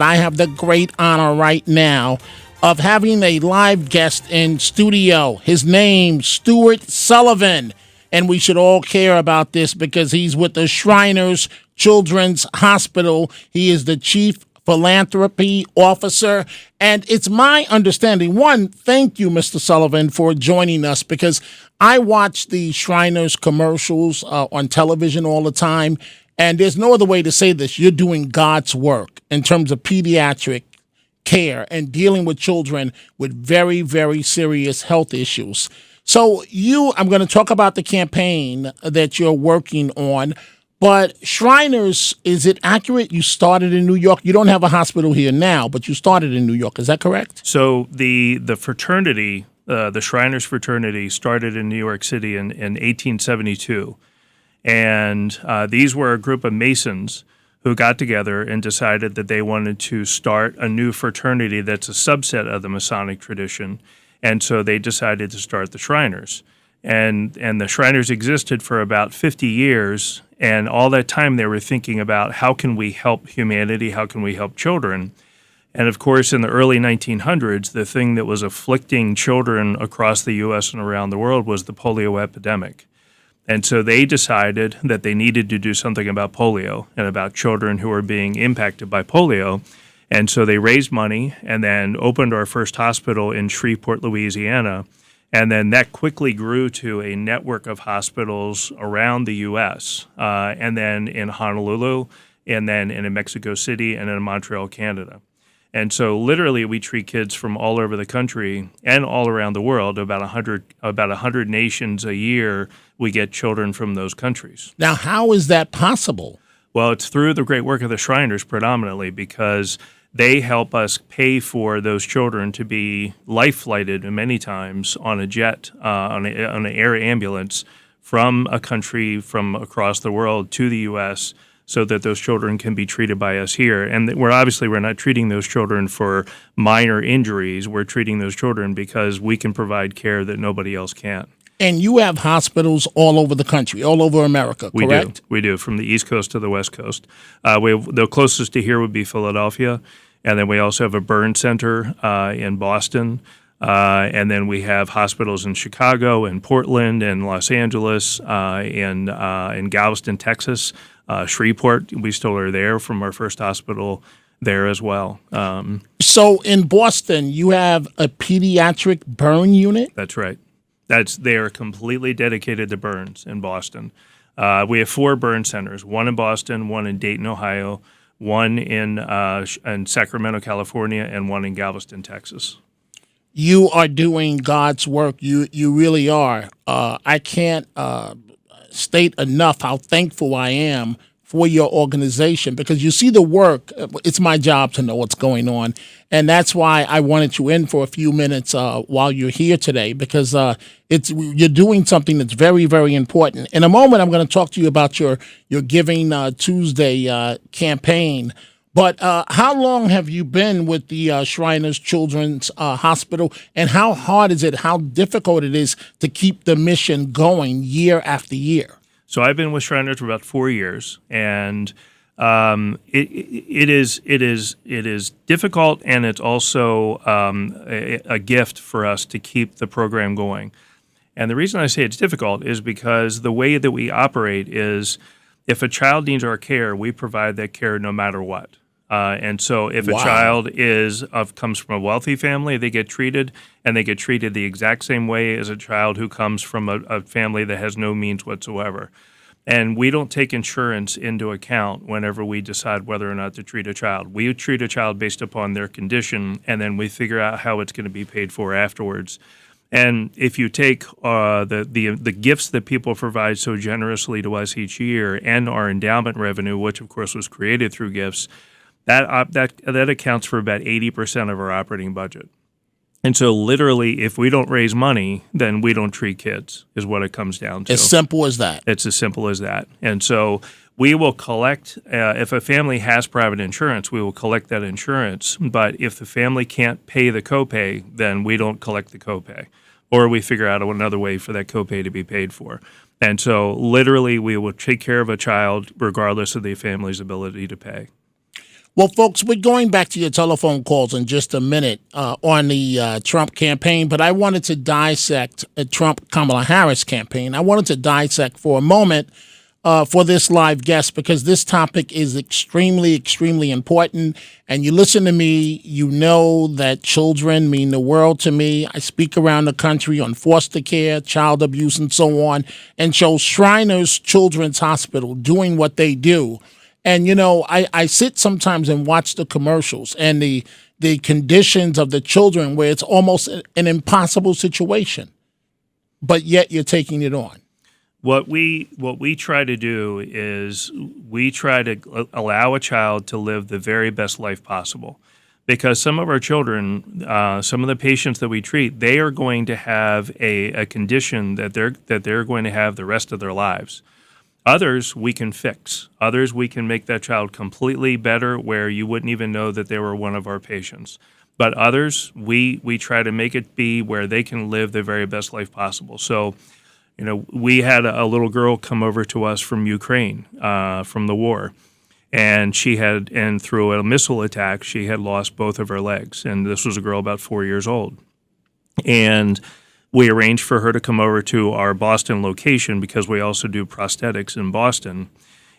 I have the great honor right now of having a live guest in studio. His name, Stuart Sullivan. And we should all care about this because he's with the Shriners Children's Hospital. He is the chief philanthropy officer. And it's my understanding, one, thank you, Mr. Sullivan, for joining us because I watch the Shriners commercials on television all the time. And there's no other way to say this. You're doing God's work in terms of pediatric care and dealing with children with very, very serious health issues. So I'm going to talk about the campaign that you're working on. But Shriners, is it accurate? You started in New York. You don't have a hospital here now, but you started in New York. Is that correct? So the fraternity, the Shriners fraternity, started in New York City in 1872. And these were a group of Masons who got together and decided that they wanted to start a new fraternity that's a subset of the Masonic tradition. And so they decided to start the Shriners. And the Shriners existed for about 50 years. And all that time they were thinking about how can we help humanity, how can we help children? And of course, in the early 1900s, the thing that was afflicting children across the U.S. and around the world was the polio epidemic. And so they decided that they needed to do something about polio and about children who were being impacted by polio. And so they raised money and then opened our first hospital in Shreveport, Louisiana. And then that quickly grew to a network of hospitals around the U.S., and then in Honolulu, and then in Mexico City, and in Montreal, Canada. And so literally we treat kids from all over the country and all around the world, about 100 nations a year, we get children from those countries. Now, how is that possible? Well, it's through the great work of the Shriners predominantly because they help us pay for those children to be life-flighted many times on a jet, on an air ambulance from a country from across the world to the U.S., so that those children can be treated by us here. And we're not treating those children for minor injuries. We're treating those children because we can provide care that nobody else can. And you have hospitals all over the country, all over America, correct? We do, from the East Coast to the West Coast. The closest to here would be Philadelphia. And then we also have a burn center in Boston. And then we have hospitals in Chicago, and Portland, and Los Angeles, in Galveston, Texas. Shreveport, we still are there from our first hospital there as well. So in Boston, you have a pediatric burn unit? That's right. They are completely dedicated to burns in Boston. We have 4 burn centers, one in Boston, one in Dayton, Ohio, one in Sacramento, California, and one in Galveston, Texas. You are doing God's work. You really are. I can't state enough how thankful I am for your organization because you see the work. It's my job to know what's going on, and that's why I wanted you in for a few minutes while you're here today because you're doing something that's very, very important. In a moment, I'm going to talk to you about your Giving Tuesday campaign. But how long have you been with the Shriners Children's Hospital, and how hard is it, how difficult it is to keep the mission going year after year? So I've been with Shriners for about 4 years, and it is difficult, and it's also a gift for us to keep the program going. And the reason I say it's difficult is because the way that we operate is if a child needs our care, we provide that care no matter what. And so if a child comes from a wealthy family, they get treated, and they get treated the exact same way as a child who comes from a family that has no means whatsoever. And we don't take insurance into account whenever we decide whether or not to treat a child. We treat a child based upon their condition, and then we figure out how it's going to be paid for afterwards. And if you take the gifts that people provide so generously to us each year and our endowment revenue, which of course was created through gifts, that accounts for about 80% of our operating budget. And so literally, if we don't raise money, then we don't treat kids, is what it comes down to. As simple as that. It's as simple as that. And so we will collect, if a family has private insurance, we will collect that insurance. But if the family can't pay the copay, then we don't collect the copay. Or we figure out another way for that copay to be paid for. And so literally, we will take care of a child regardless of the family's ability to pay. Well, folks, we're going back to your telephone calls in just a minute on the Trump campaign, but I wanted to dissect a Trump-Kamala Harris campaign. I wanted to dissect for a moment for this live guest because this topic is extremely, extremely important. And you listen to me, you know that children mean the world to me. I speak around the country on foster care, child abuse, and so on, and show Shriners Children's Hospital doing what they do. And, you know, I sit sometimes and watch the commercials and the conditions of the children where it's almost an impossible situation, but yet you're taking it on. What we try to do is we try to allow a child to live the very best life possible, because some of our children, some of the patients that we treat, they are going to have a condition that they're going to have the rest of their lives. Others we can fix. Others we can make that child completely better where you wouldn't even know that they were one of our patients. But others, we try to make it be where they can live the very best life possible. So, you know, we had a little girl come over to us from Ukraine, from the war, and through a missile attack, she had lost both of her legs. And this was a girl about 4 years old. And we arranged for her to come over to our Boston location because we also do prosthetics in Boston.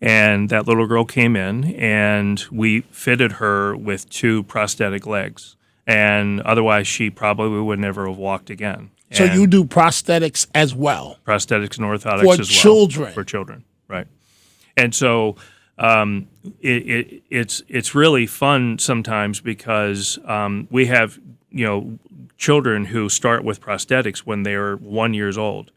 And that little girl came in, and we fitted her with 2 prosthetic legs. And otherwise, she probably would never have walked again. So you do prosthetics as well? Prosthetics and orthotics for as well. Children. For children, right. And so it's really fun sometimes because we have, you know, children who start with prosthetics when they're 1 year old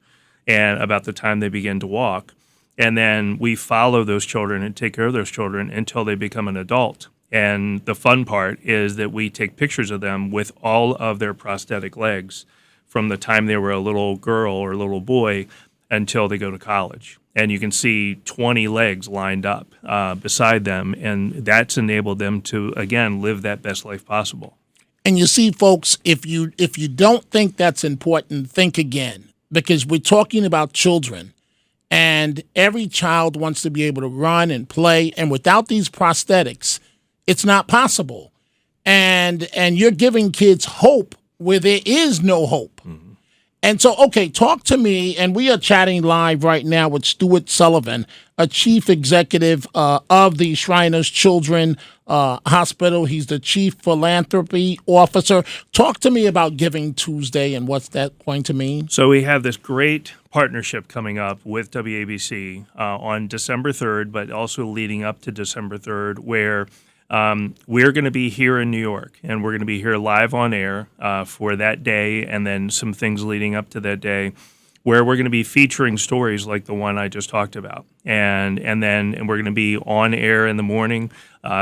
and about the time they begin to walk. And then we follow those children and take care of those children until they become an adult. And the fun part is that we take pictures of them with all of their prosthetic legs from the time they were a little girl or a little boy until they go to college. And you can see 20 legs lined up beside them, and that's enabled them to, again, live that best life possible. And you see, folks, if you don't think that's important, think again, because we're talking about children, and every child wants to be able to run and play, and without these prosthetics, it's not possible. And you're giving kids hope where there is no hope. Mm-hmm. And so, okay, talk to me, and we are chatting live right now with Stuart Sullivan, a chief executive of the Shriners Children Hospital. He's the chief philanthropy officer. Talk to me about Giving Tuesday and what's that going to mean. So we have this great partnership coming up with WABC on December 3rd, but also leading up to December 3rd, where we're going to be here in New York, and we're going to be here live on air for that day, and then some things leading up to that day, where we're going to be featuring stories like the one I just talked about, and we're going to be on air in the morning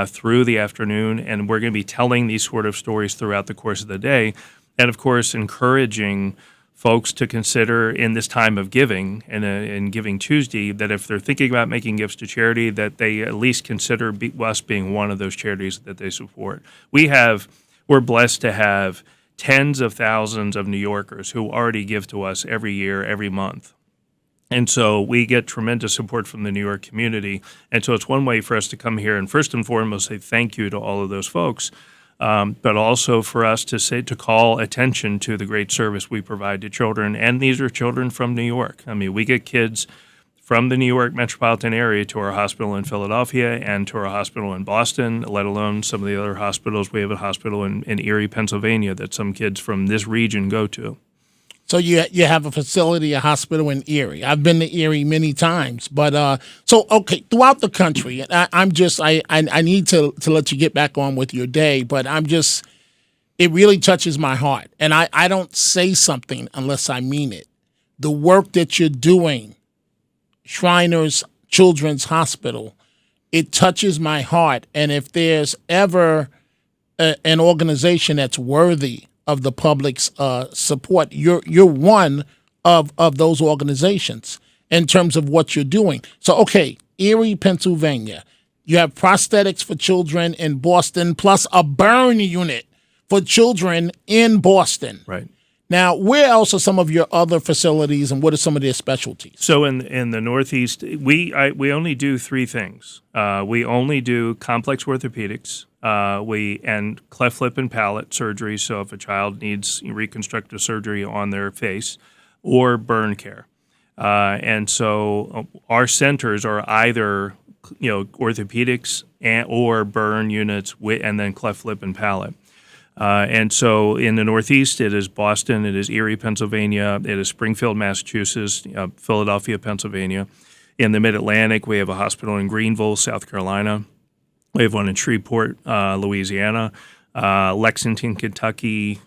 through the afternoon, and we're going to be telling these sort of stories throughout the course of the day, and of course encouraging folks to consider in this time of giving and in Giving Tuesday that if they're thinking about making gifts to charity, that they at least consider us being one of those charities that they support. We're blessed to have tens of thousands of New Yorkers who already give to us every year, every month. And so we get tremendous support from the New York community. And so it's one way for us to come here and first and foremost say thank you to all of those folks. But also for us to call attention to the great service we provide to children, and these are children from New York. I mean, we get kids from the New York metropolitan area to our hospital in Philadelphia and to our hospital in Boston, let alone some of the other hospitals. We have a hospital in Erie, Pennsylvania, that some kids from this region go to. So you have a facility, a hospital in Erie. I've been to Erie many times, but okay, throughout the country. I need to let you get back on with your day, but it really touches my heart, and I don't say something unless I mean it. The work that you're doing, Shriners Children's Hospital, it touches my heart, and if there's ever an organization that's worthy of the public's support, you're one of those organizations in terms of what you're doing. So, okay, Erie, Pennsylvania, you have prosthetics for children in Boston, plus a burn unit for children in Boston. Right. Now, where else are some of your other facilities, and what are some of their specialties? So in the Northeast, we only do 3 things. We only do complex orthopedics, And cleft lip and palate surgery. So if a child needs reconstructive surgery on their face, or burn care. And so our centers are either orthopedics or burn units and then cleft lip and palate. And so in the Northeast, it is Boston, it is Erie, Pennsylvania, it is Springfield, Massachusetts, Philadelphia, Pennsylvania. In the Mid-Atlantic, we have a hospital in Greenville, South Carolina. We have one in Shreveport, Louisiana, Lexington, Kentucky,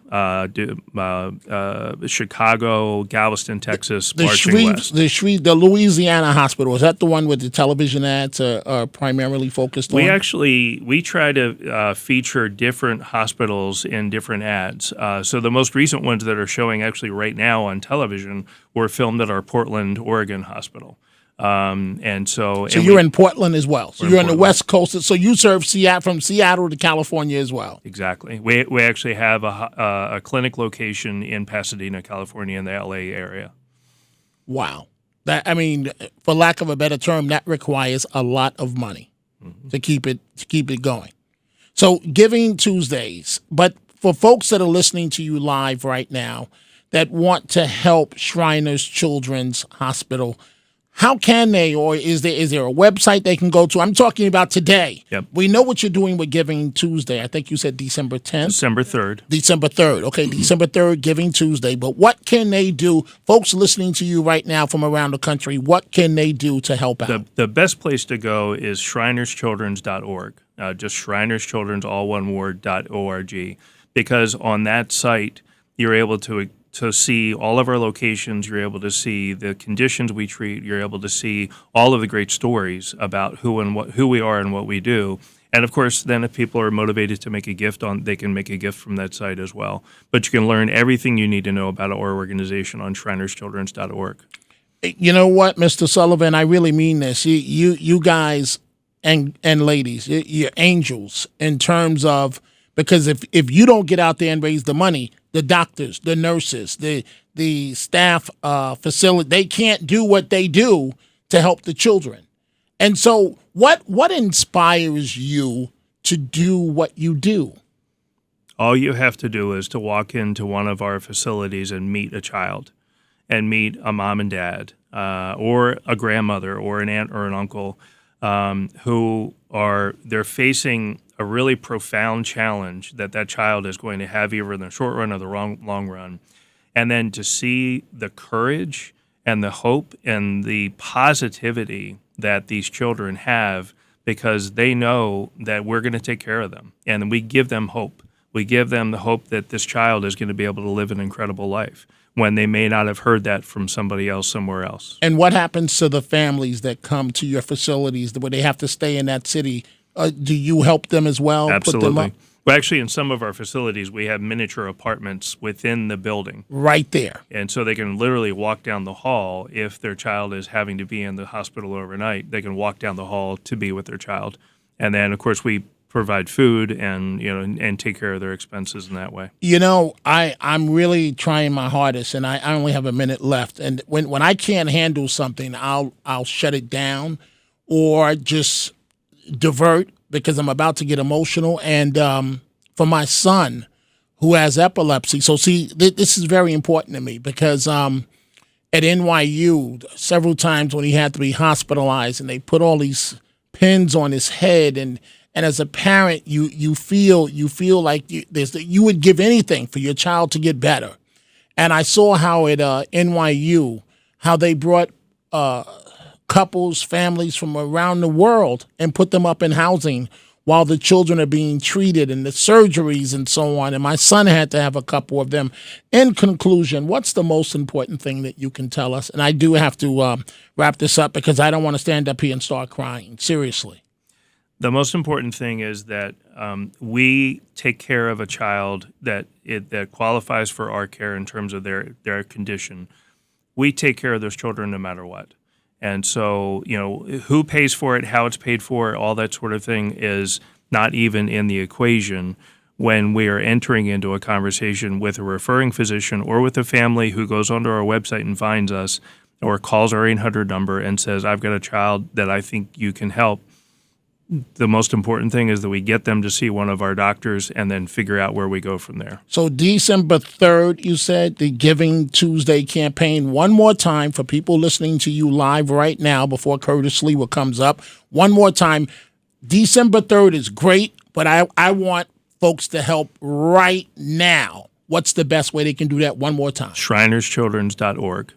Chicago, Galveston, Texas, marching west. The Louisiana hospital, is that the one with the television ads are primarily focused on? We try to feature different hospitals in different ads. So the most recent ones that are showing actually right now on television were filmed at our Portland, Oregon hospital. So you're in Portland as well. So you're on the West Coast. So you serve from Seattle to California as well. Exactly. We actually have a clinic location in Pasadena, California, in the LA area. Wow. For lack of a better term, that requires a lot of money to keep it going. So Giving Tuesdays, but for folks that are listening to you live right now that want to help Shriners Children's Hospital, how can they, or is there a website they can go to? I'm talking about today. Yep. We know what you're doing with Giving Tuesday. I think you said December 10th? December 3rd. December 3rd. Okay, December 3rd, Giving Tuesday. But what can they do? Folks listening to you right now from around the country, what can they do to help out? The best place to go is shrinerschildrens.org. Just Shrinerschildrens, all one word, .org. Because on that site, you're able to see all of our locations, you're able to see the conditions we treat, you're able to see all of the great stories about who we are and what we do. And of course, then if people are motivated to make a gift they can make a gift from that site as well. But you can learn everything you need to know about our organization on shrinerschildrens.org. You know what, Mr. Sullivan, I really mean this. You guys and ladies, you're angels in terms of, because if you don't get out there and raise the money, the doctors, the nurses, the staff facility, they can't do what they do to help the children. And so what inspires you to do what you do? All you have to do is to walk into one of our facilities and meet a child and meet a mom and dad or a grandmother or an aunt or an uncle they're facing a really profound challenge that child is going to have either in the short run or the long run. And then to see the courage and the hope and the positivity that these children have because they know that we're going to take care of them. And we give them hope. We give them the hope that this child is going to be able to live an incredible life when they may not have heard that from somebody else somewhere else. And what happens to the families that come to your facilities where they have to stay in that city? Do you help them as well? Absolutely. Put them up? Well, actually, in some of our facilities, we have miniature apartments within the building. Right there. And so they can literally walk down the hall. If their child is having to be in the hospital overnight, they can walk down the hall to be with their child. And then, of course, we provide food and take care of their expenses in that way. I'm really trying my hardest, and I only have a minute left. And when I can't handle something, I'll shut it down or just divert because I'm about to get emotional. And for my son who has epilepsy, so see, this is very important to me because at NYU, several times when he had to be hospitalized and they put all these pins on his head, and as a parent, you feel like you would give anything for your child to get better. And I saw how at NYU, how they brought couples, families from around the world and put them up in housing while the children are being treated and the surgeries and so on. And my son had to have a couple of them. In conclusion, what's the most important thing that you can tell us? And I do have to wrap this up because I don't want to stand up here and start crying. Seriously. The most important thing is that we take care of a child that qualifies for our care in terms of their condition. We take care of those children no matter what. And so, who pays for it, how it's paid for, all that sort of thing is not even in the equation when we are entering into a conversation with a referring physician or with a family who goes onto our website and finds us or calls our 800 number and says, I've got a child that I think you can help. the most important thing is that we get them to see one of our doctors and then figure out where we go from there. So December 3rd, you said, the Giving Tuesday campaign. One more time for people listening to you live right now before Curtis Lewa comes up. One more time. December 3rd is great, but I want folks to help right now. What's the best way they can do that? One more time. ShrinersChildren's.org.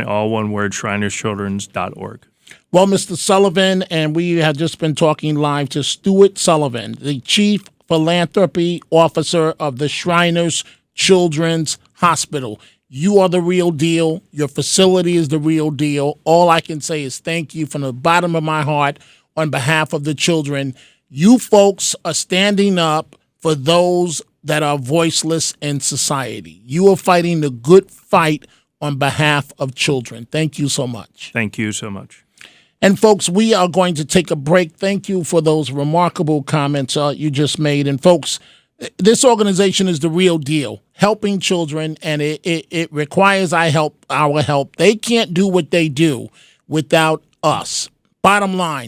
All one word, ShrinersChildren's.org. Well, Mr. Sullivan, and we have just been talking live to Stuart Sullivan, the Chief Philanthropy Officer of the Shriners Children's Hospital. You are the real deal. Your facility is the real deal. All I can say is thank you from the bottom of my heart on behalf of the children. You folks are standing up for those that are voiceless in society. You are fighting the good fight on behalf of children. Thank you so much. Thank you so much. And folks, we are going to take a break. Thank you for those remarkable comments you just made. And folks, this organization is the real deal, helping children, and it requires our help. They can't do what they do without us. Bottom line.